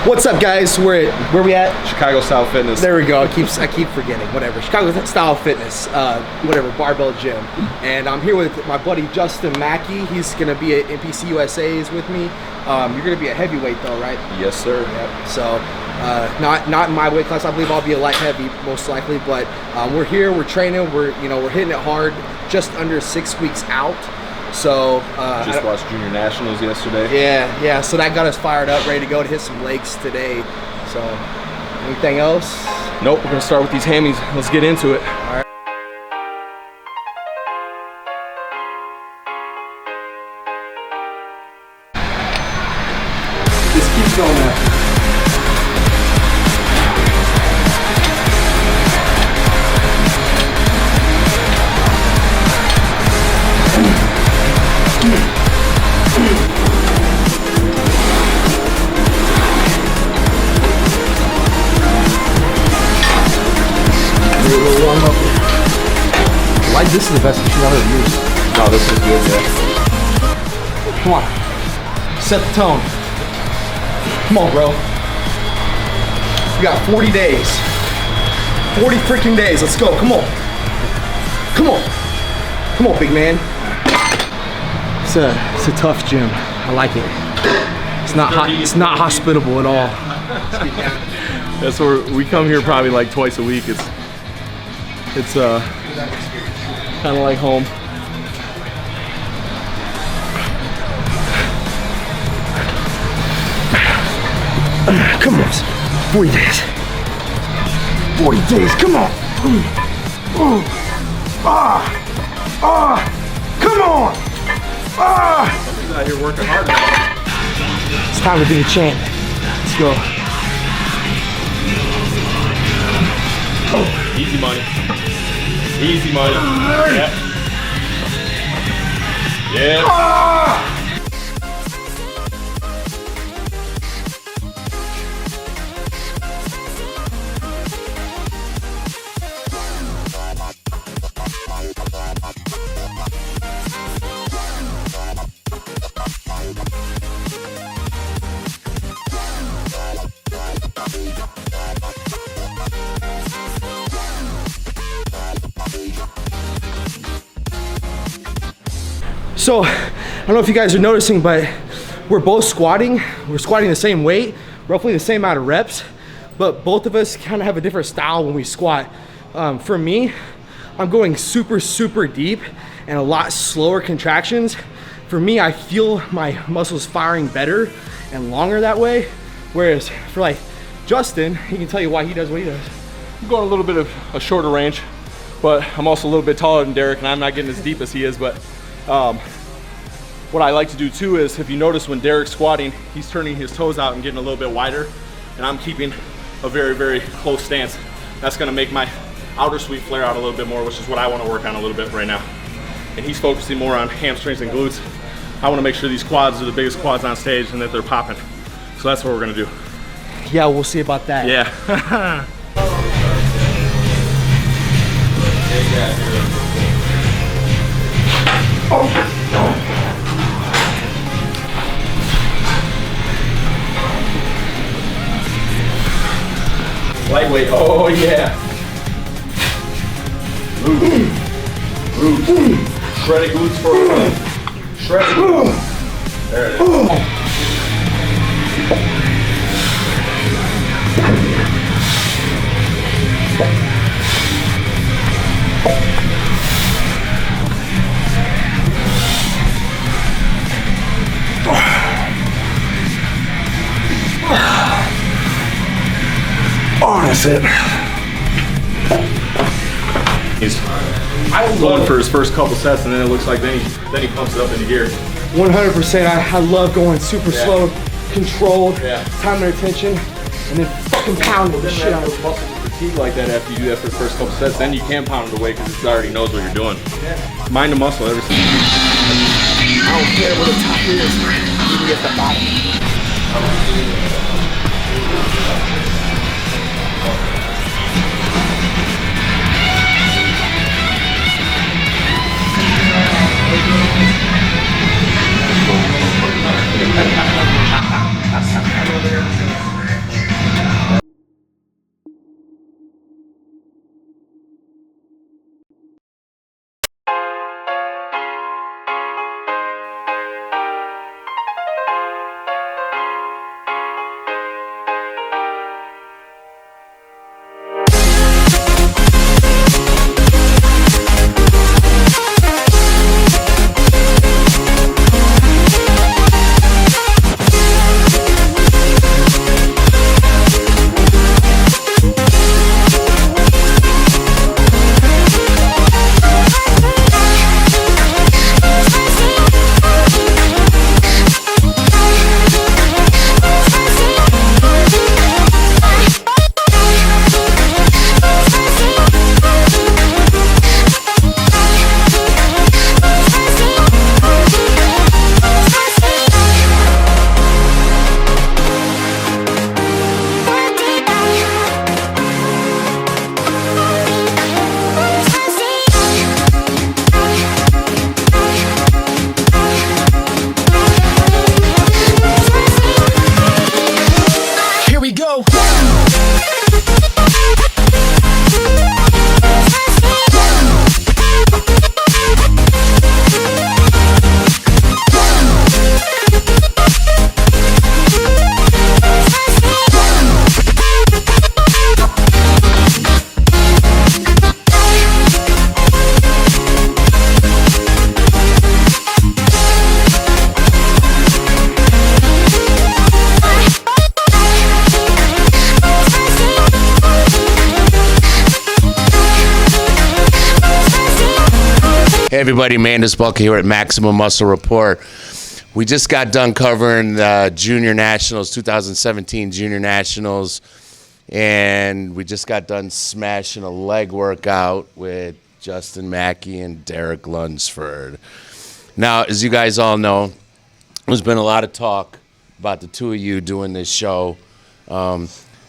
What's up, guys? Where we at? Chicago Style Fitness. There we go. I keep forgetting. Whatever. Chicago Style Fitness. Whatever. Barbell gym. And I'm here with my buddy Justin Maki. He's gonna be at NPC USA's with me. You're gonna be a heavyweight though, right? Yes, sir. Yep. So not in my weight class. I believe I'll be a light heavy most likely. But we're here. We're training. We're hitting it hard. Just under 6 weeks out. So just watched Junior Nationals yesterday. Yeah. So that got us fired up, ready to go to hit some legs today. So anything else? Nope. We're gonna start with these hammies. Let's get into it. All right. Just keep going now. Like, this is the best machine I've ever used. No, this is good, yeah. Come on. Set the tone. Come on, bro. You got 40 days. 40 freaking days. Let's go. Come on. Come on. Come on, big man. It's a tough gym. I like it. It's not hospitable at all. That's where we come here probably like twice a week. It's kind of like home. Come on, 40 days. 40 days, come on. Come on. Somebody's out here working hard now. It's time to be a champ. Let's go. Easy money. Easy money. Yeah. Yeah. So, I don't know if you guys are noticing, but we're both squatting. We're squatting the same weight, roughly the same amount of reps, but both of us kind of have a different style when we squat. For me, I'm going super, super deep and a lot slower contractions. For me, I feel my muscles firing better and longer that way. Whereas for like Justin, he can tell you why he does what he does. I'm going a little bit of a shorter range, but I'm also a little bit taller than Derek, and I'm not getting as deep as he is. But what I like to do too is, if you notice when Derek's squatting, he's turning his toes out and getting a little bit wider, and I'm keeping a very, very close stance. That's gonna make my outer sweep flare out a little bit more, which is what I wanna work on a little bit right now. And he's focusing more on hamstrings and glutes. I wanna make sure these quads are the biggest quads on stage and that they're popping. So that's what we're gonna do. Yeah, we'll see about that. Yeah. Lightweight, oh yeah. Glutes. Shredded glutes for a run. Shredded glutes. There it is. Oh, that's it. He's going for his first couple sets, and then it looks like then he pumps it up into gear. 100%. I love going super slow, controlled, time and attention, and then fucking pounding the shit out of it. Muscle fatigue like that after you do that for the first couple sets, then you can pound it away because it already knows what you're doing. Mind the muscle ever since. I don't care where the top is, you can get the bottom. Hey everybody, Mandus Bulka here at Maximum Muscle Report. We just got done covering the Junior Nationals, 2017 Junior Nationals, and we just got done smashing a leg workout with Justin Maki and Derek Lunsford. Now, as you guys all know, there's been a lot of talk about the two of you doing this show.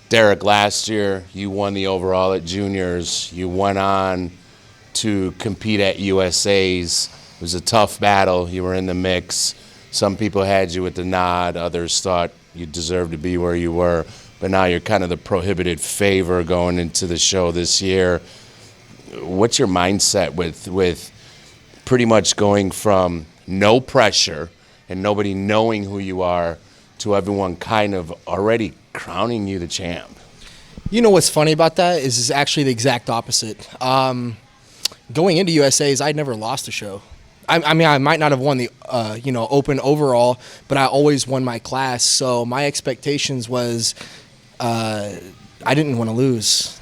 Derek, last year you won the overall at Juniors. You went on to compete at USA's. It was a tough battle. You were in the mix. Some people had you with the nod. Others thought you deserved to be where you were. But now you're kind of the prohibited favor going into the show this year. What's your mindset with pretty much going from no pressure and nobody knowing who you are to everyone kind of already crowning you the champ? You know what's funny about that is actually the exact opposite. Going into USA's, I'd never lost a show. I mean, I might not have won the, open overall, but I always won my class. So my expectations was I didn't want to lose.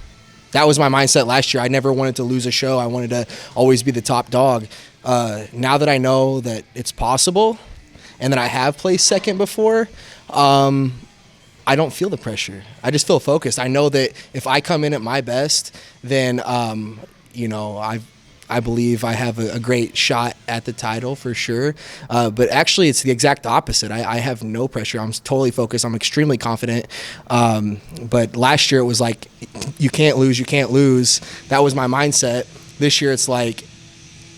That was my mindset last year. I never wanted to lose a show. I wanted to always be the top dog. Now that I know that it's possible and that I have placed second before, I don't feel the pressure. I just feel focused. I know that if I come in at my best, then I believe I have a great shot at the title for sure. But actually, it's the exact opposite. I have no pressure. I'm totally focused. I'm extremely confident. But last year, it was like, you can't lose, you can't lose. That was my mindset. This year, it's like,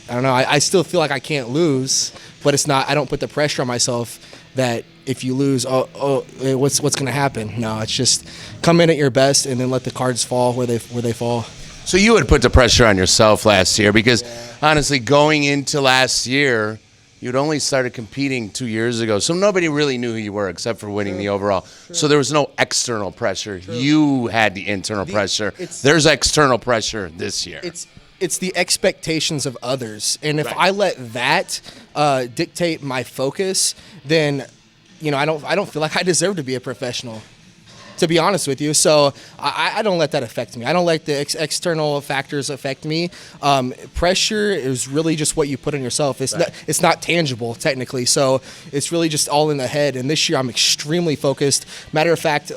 I don't know. I still feel like I can't lose, but it's not. I don't put the pressure on myself that if you lose, what's going to happen? No, it's just come in at your best and then let the cards fall where they fall. So you would put the pressure on yourself last year because, honestly, going into last year, you'd only started competing 2 years ago. So nobody really knew who you were except for winning the overall. So there was no external pressure. You had the internal pressure. There's external pressure this year. It's the expectations of others. And if I let that dictate my focus, then, I don't feel like I deserve to be a professional, to be honest with you. So I don't let that affect me. I don't let the external factors affect me. Pressure is really just what you put on yourself. It's not tangible technically. So it's really just all in the head. And this year I'm extremely focused. Matter of fact,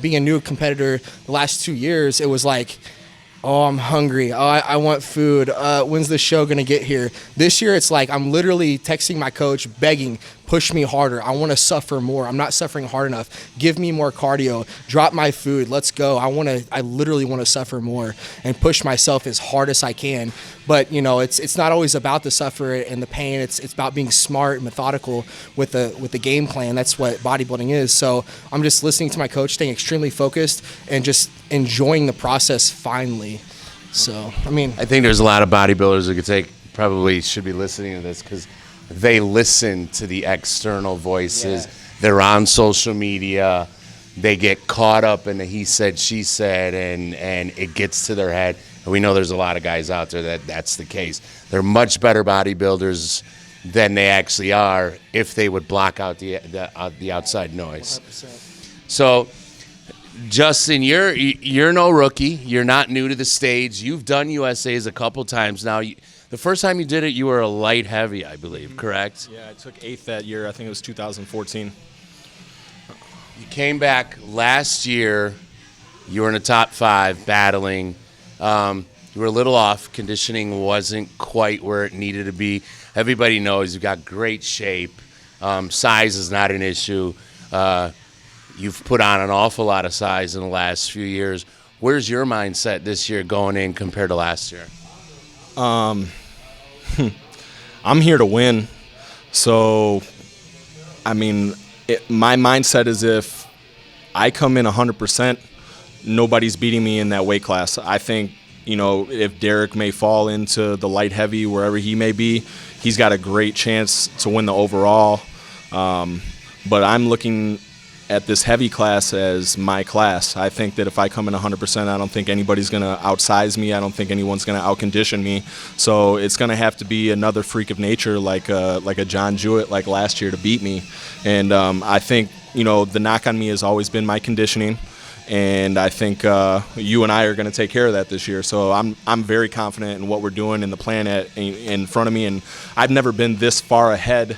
being a new competitor the last 2 years, it was like, oh, I'm hungry. Oh, I want food. When's the show going to get here? This year, it's like I'm literally texting my coach, begging, push me harder. I want to suffer more. I'm not suffering hard enough. Give me more cardio. Drop my food. Let's go. I literally want to suffer more and push myself as hard as I can. But, it's not always about the suffer and the pain. It's about being smart and methodical with the game plan. That's what bodybuilding is. So I'm just listening to my coach, staying extremely focused, and just enjoying the process finally. So, I think there's a lot of bodybuilders who probably should be listening to this because they listen to the external voices. Yeah. They're on social media. They get caught up in the he said, she said, and it gets to their head. And we know there's a lot of guys out there that's the case. They're much better bodybuilders than they actually are if they would block out the outside noise. 100%. So, Justin, you're no rookie. You're not new to the stage. You've done USA's a couple times now. The first time you did it, you were a light heavy, I believe, correct? Yeah, I took 8th that year. I think it was 2014. You came back last year. You were in the top 5 battling. You were a little off. Conditioning wasn't quite where it needed to be. Everybody knows you've got great shape. Size is not an issue. You've put on an awful lot of size in the last few years. Where's your mindset this year going in compared to last year? I'm here to win. So, my mindset is if I come in 100%, nobody's beating me in that weight class. I think, if Derek may fall into the light heavy, wherever he may be, he's got a great chance to win the overall. But I'm looking at this heavy class as my class. I think that if I come in 100%, I don't think anybody's going to outsize me. I don't think anyone's going to outcondition me. So it's going to have to be another freak of nature like a John Jewett like last year to beat me. And I think, the knock on me has always been my conditioning. and I think you and I are going to take care of that this year. So I'm very confident in what we're doing and the plan in front of me, and I've never been this far ahead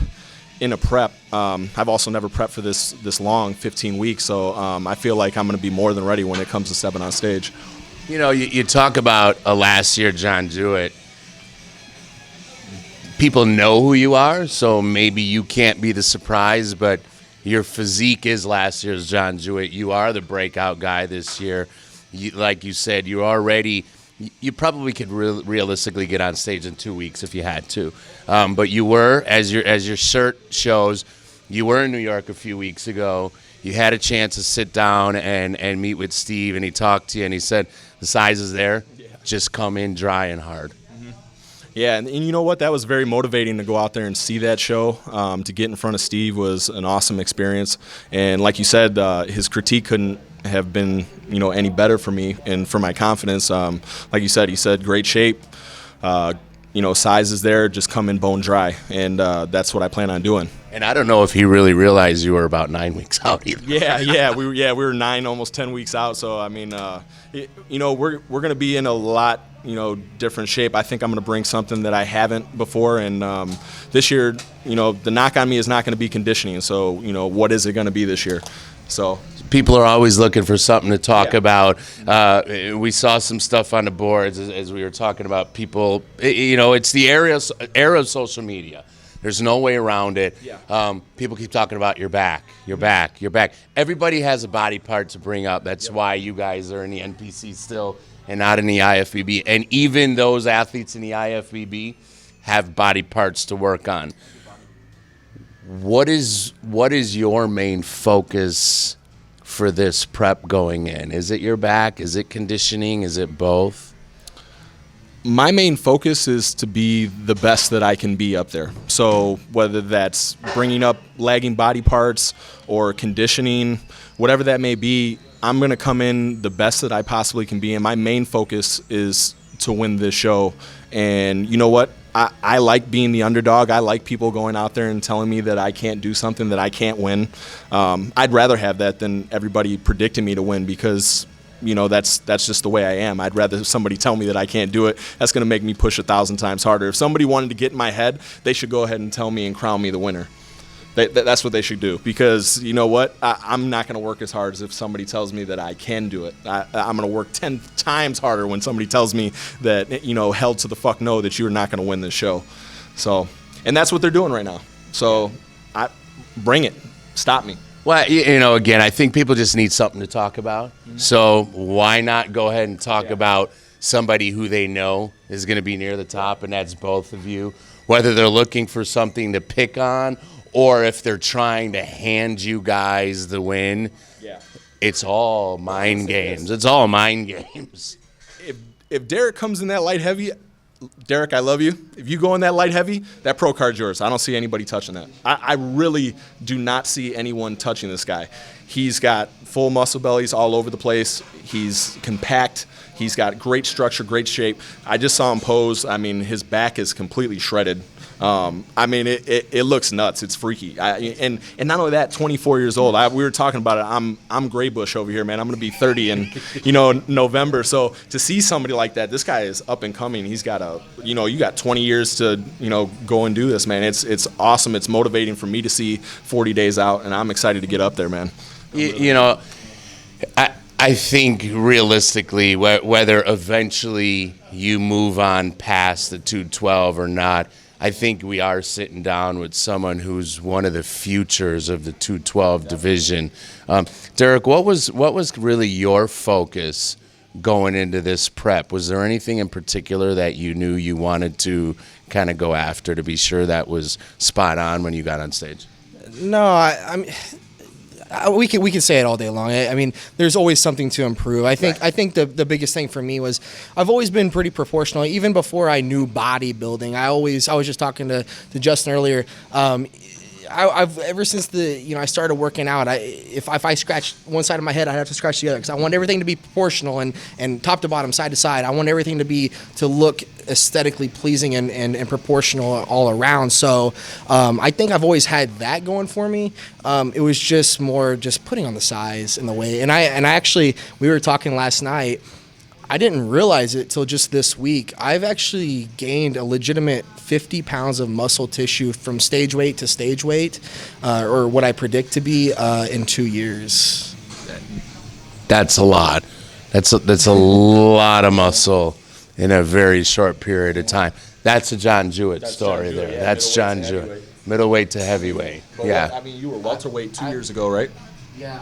in a prep. I've also never prepped for this long, 15 weeks, so I feel like I'm going to be more than ready when it comes to stepping on stage. You know, you talk about last year, John Jewett. People know who you are, so maybe you can't be the surprise, but your physique is last year's John Jewett. You are the breakout guy this year. Like you said, you probably could realistically get on stage in 2 weeks if you had to. But you were, as your shirt shows, you were in New York a few weeks ago. You had a chance to sit down and meet with Steve, and he talked to you, and he said, the size is there. Yeah. Just come in dry and hard. Yeah, and you know what? That was very motivating to go out there and see that show. To get in front of Steve was an awesome experience. And like you said, his critique couldn't have been, any better for me and for my confidence. Like you said, he said, great shape. Size is there. Just come in bone dry. And that's what I plan on doing. And I don't know if he really realized you were about 9 weeks out either. Yeah, we were 9, almost 10 weeks out. So I mean, we're going to be in a lot, different shape. I think I'm going to bring something that I haven't before. And this year, the knock on me is not going to be conditioning. So what is it going to be this year? So people are always looking for something to talk about. We saw some stuff on the boards as we were talking about people. It's the era of social media. There's no way around it. Yeah. People keep talking about your back. Everybody has a body part to bring up. That's why you guys are in the NPC still and not in the IFBB. And even those athletes in the IFBB have body parts to work on. What is your main focus for this prep going in? Is it your back? Is it conditioning? Is it both? My main focus is to be the best that I can be up there. So whether that's bringing up lagging body parts or conditioning, whatever that may be, I'm going to come in the best that I possibly can be. And my main focus is to win this show. And you know what? I like being the underdog. I like people going out there and telling me that I can't do something, that I can't win. I'd rather have that than everybody predicting me to win, because that's just the way I am. I'd rather somebody tell me that I can't do it. That's going to make me push 1,000 times harder. If somebody wanted to get in my head, they should go ahead and tell me and crown me the winner. That's what they should do, because you know what? I'm not going to work as hard as if somebody tells me that I can do it. I'm going to work 10 times harder when somebody tells me that, hell to the fuck no, that you're not going to win this show. So, and that's what they're doing right now. So, bring it. Stop me. Well, again, I think people just need something to talk about. Mm-hmm. So why not go ahead and talk about somebody who they know is going to be near the top, and that's both of you, whether they're looking for something to pick on or if they're trying to hand you guys the win. Yeah. It's all mind games. It's all mind games. If Derek comes in that light heavy, Derek, I love you. If you go in that light heavy, that pro card's yours. I don't see anybody touching that. I really do not see anyone touching this guy. He's got full muscle bellies all over the place. He's compact. He's got great structure, great shape. I just saw him pose. I mean, his back is completely shredded. It looks nuts. It's freaky. And not only that, 24 years old. We were talking about it. I'm gray bush over here, man. I'm going to be 30 in November. So to see somebody like that, this guy is up and coming. He's got you got 20 years to go and do this, man. It's awesome. It's motivating for me to see 40 days out, and I'm excited to get up there, man. I think realistically, whether eventually you move on past the 212 or not, I think we are sitting down with someone who's one of the futures of the 212 division. Derek, what was really your focus going into this prep? Was there anything in particular that you knew you wanted to kind of go after to be sure that was spot on when you got on stage? No, I mean, we can say it all day long. I mean, there's always something to improve. I think the biggest thing for me was I've always been pretty proportional. Even before I knew bodybuilding, I was just talking to Justin earlier. I've ever since I started working out, if I scratch one side of my head, I have to scratch the other because I want everything to be proportional and top to bottom, side to side. I want everything to look aesthetically pleasing and proportional all around. So I think I've always had that going for me. It was just more just putting on the size and the weight. And I actually, we were talking last night. I didn't realize it till just this week. I've actually gained a legitimate 50 pounds of muscle tissue from stage weight to stage weight, or what I predict to be in 2 years. That's a lot. That's a lot of muscle in a very short period of time. That's a John Jewett story there. Yeah, that's John Jewett. Middleweight to heavyweight. Yeah. I mean, you were welterweight 2 years ago, right? Yeah,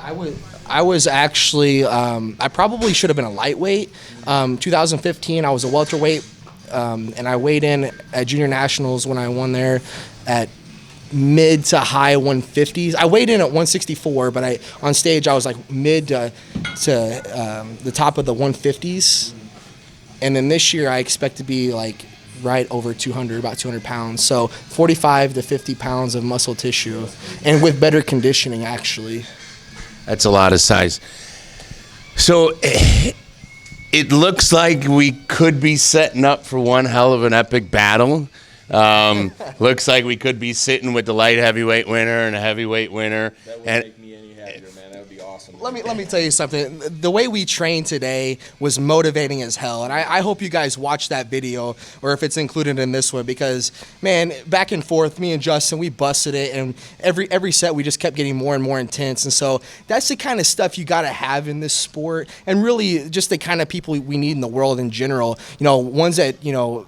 I was actually, I probably should have been a lightweight. 2015, I was a welterweight, and I weighed in at Junior Nationals when I won there at mid to high 150s. I weighed in at 164, but on stage I was like mid to the top of the 150s. And then this year I expect to be like right over 200, about 200 pounds. So 45 to 50 pounds of muscle tissue, and with better conditioning actually. That's a lot of size. So it looks like we could be setting up for one hell of an epic battle. Looks like we could be sitting with the light heavyweight winner and a heavyweight winner. That would make me any happier, man. That would be awesome. Let me tell you something. The way we trained today was motivating as hell, and I hope you guys watch that video, or if it's included in this one, because man, back and forth, me and Justin, we busted it, and every set we just kept getting more and more intense. And so that's the kind of stuff you got to have in this sport, and really just the kind of people we need in the world in general. Ones that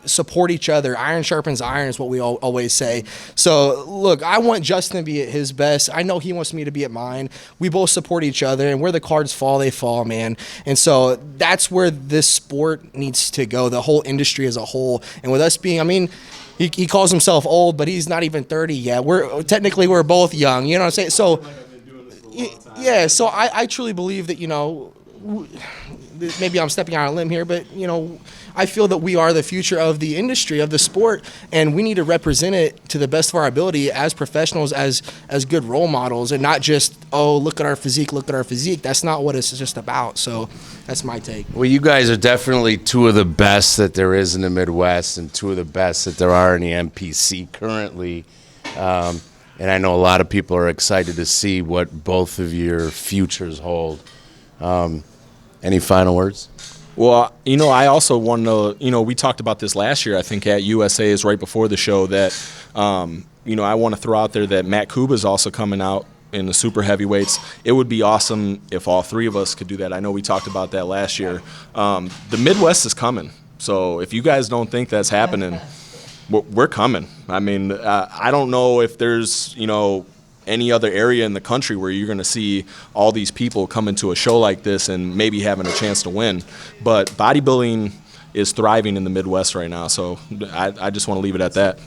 support each other. Iron sharpens iron is what we always say. So look, I want Justin to be at his best. I know he wants me to be at mine. We both support each other, and where the cards fall, they fall, man. And so that's where this sport needs to go, the whole industry as a whole. And with us being, I mean, he calls himself old, but he's not even 30 yet. We're both young, you know what I'm saying? So yeah, so I truly believe that, maybe I'm stepping out on a limb here, but I feel that we are the future of the industry, of the sport, and we need to represent it to the best of our ability as professionals, as good role models, and not just, oh, look at our physique. That's not what it's just about. So that's my take. Well, you guys are definitely two of the best that there is in the Midwest, and two of the best that there are in the MPC currently. And I know a lot of people are excited to see what both of your futures hold. Any final words? Well, I also want to, we talked about this last year, I think at USA's right before the show, that, I want to throw out there that Matt Kuba is also coming out in the super heavyweights. It would be awesome if all three of us could do that. I know we talked about that last year. The Midwest is coming. So if you guys don't think that's happening, we're coming. I mean, I don't know if there's, any other area in the country where you're going to see all these people come into a show like this and maybe having a chance to win. But bodybuilding is thriving in the Midwest right now, so I just want to leave it at that.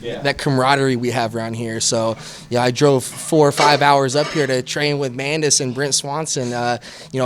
That camaraderie we have around here. So yeah, I drove 4 or 5 hours up here to train with Mandis and Brent Swanson,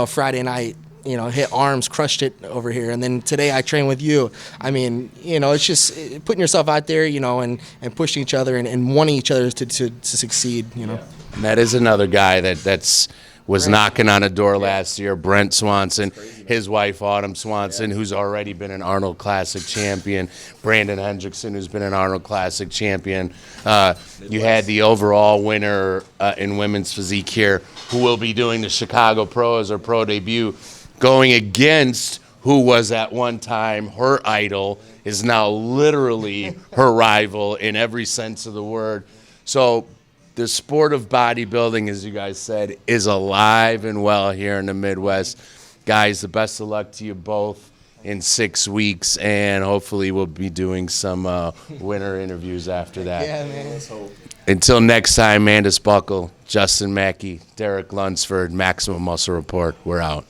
Friday night. Hit arms, crushed it over here. And then today I train with you. I mean, it's just putting yourself out there, and pushing each other and wanting each other to succeed, And that is another guy that was knocking on a door last year, Brent Swanson, his wife Autumn Swanson, who's already been an Arnold Classic champion, Brandon Hendrickson, who's been an Arnold Classic champion. You had the overall winner in women's physique here, who will be doing the Chicago Pro as her pro debut, going against who was at one time her idol, is now literally her rival in every sense of the word. So the sport of bodybuilding, as you guys said, is alive and well here in the Midwest. Guys, the best of luck to you both in 6 weeks, and hopefully we'll be doing some winner interviews after that. Yeah, man. Let's hope. Until next time, Mandis Buckle, Justin Maki, Derek Lunsford, Maximum Muscle Report. We're out.